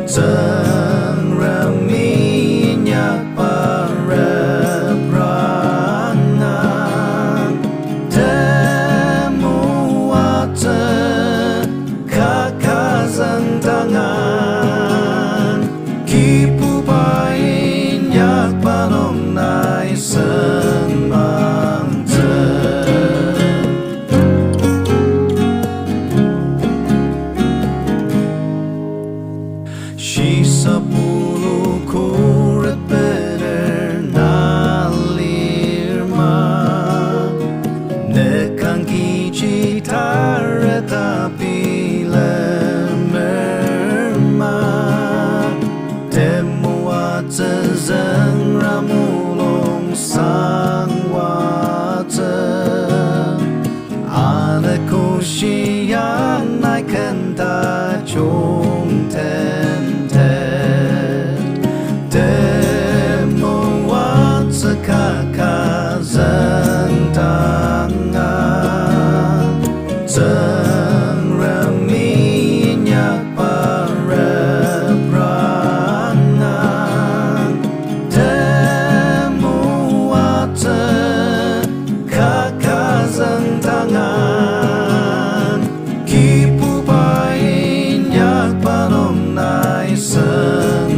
Seraminya para perangan temuata kakazan tangan kipu pain yak panom nai senang She sepuluh kuret bernalirma Nekang kici tara tapi lemerma Temuata zeng ramulong sang wata Ada kushi yang naikkan ta chung ten kakazan tangan Seraminya para perangan temuata kakazan tangan kipu pain yak panom nai senang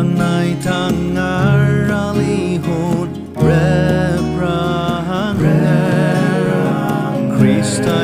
Nai tangar alihut reprang Krista